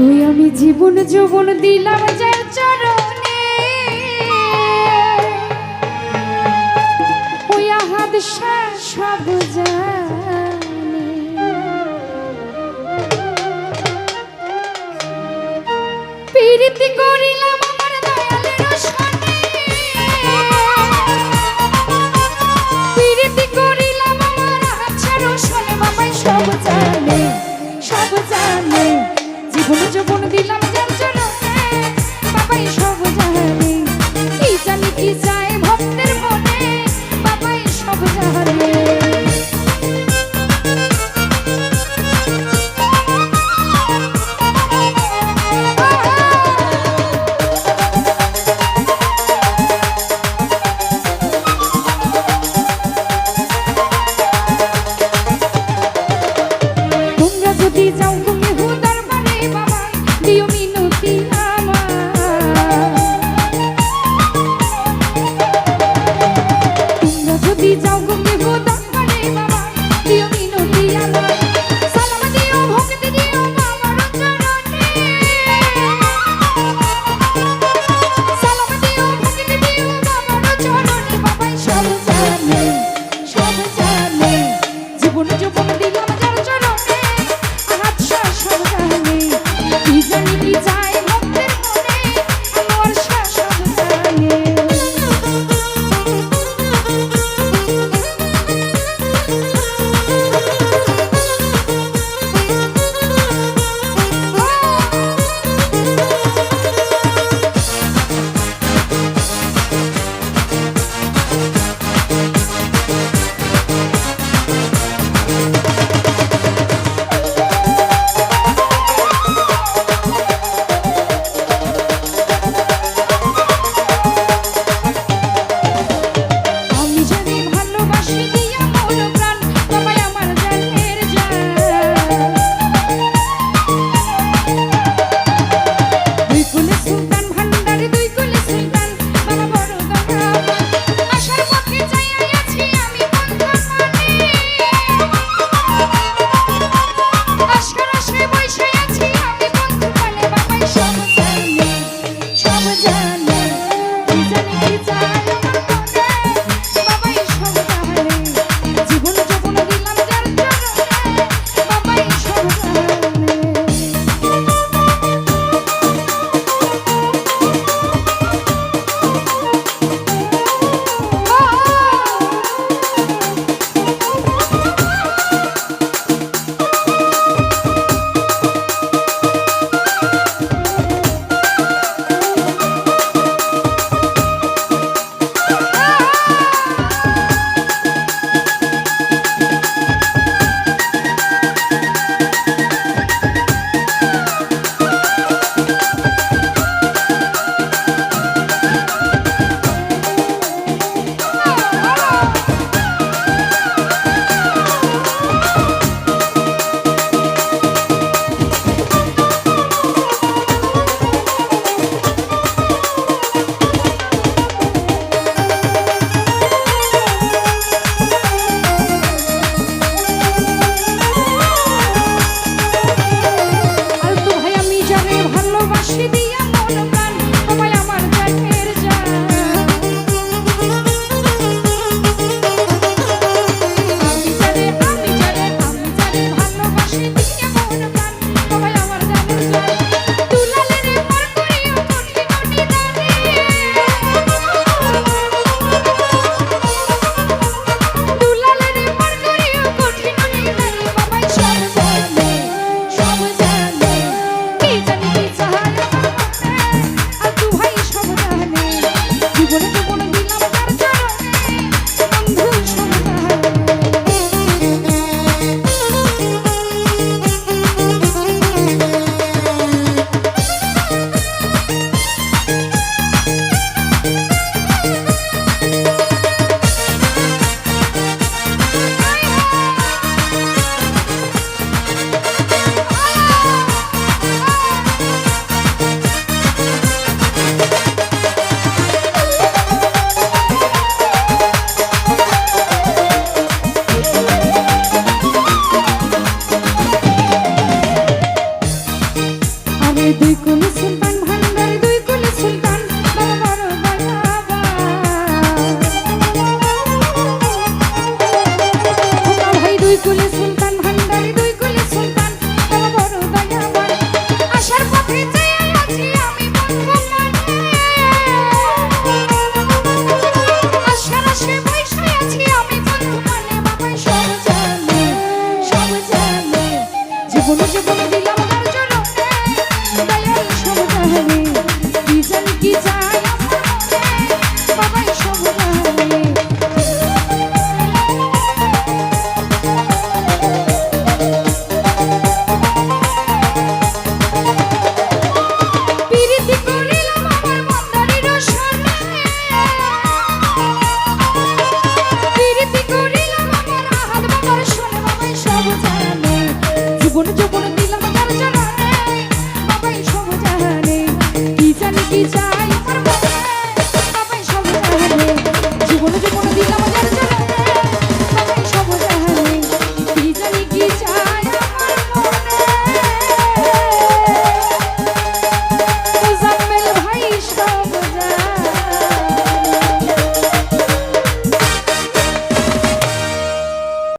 ওই আমি জীবন যৌবন দিলাম যার চরণে, ওই আহাদ সব জানে। প্রীতি করিলাম আমার দয়ালের সনে, প্রীতি করিলাম আমার আহাদ সনে। বাবাই সব জানে, সব জানে। জীবন যৌবন দিলাম যার চরণে, বাবাই সব জানে। কি জানি কি যায় ভক্তের মনে, বাবাই সব জানে। তোমরা যদি যাও তুমি হুদার বাড়ি, বাবা দিও মিনতি আমার। তোমরা যদি যাও তুমি হুদার বাড়ি, বাবা দিও মিনতি আমার। সালাম দিও ভক্তি দিও বাবার চরণে, সালাম দিও ভক্তি দিও বাবার চরণে। বাবাই সব জানে, সব জানে। জীবন যৌবন দিলাম যার চরণে, আহাদ সব দুই কুলি সুলতান ভান্ডার দুই কুলি সুলতান বাবা বড় দয়াবান ভাই দুই কুলি সুলতান ভান্ডার দুই কুলি সুলতান বাবা বড় দয়াবান আসার পথে চেয়ে আছি আমি বন্ধু মানে আশার আশে বসে আছি আমি বন্ধু মানে বাবা সব জানে জীবন জীবন দিলাম তার জন্য দয়াল সব জানে কি জানি কি চাই আমার মনে বাবাই সব জানে প্রীতি করিলাম আমার মন্দারের রসনে প্রীতি করিলাম আমার আহাদ বাবার শোনে বাবাই সব জানে জীবন জীবন দিলাম তার জন্য বাবাই সব জানে কি জানি কি চাই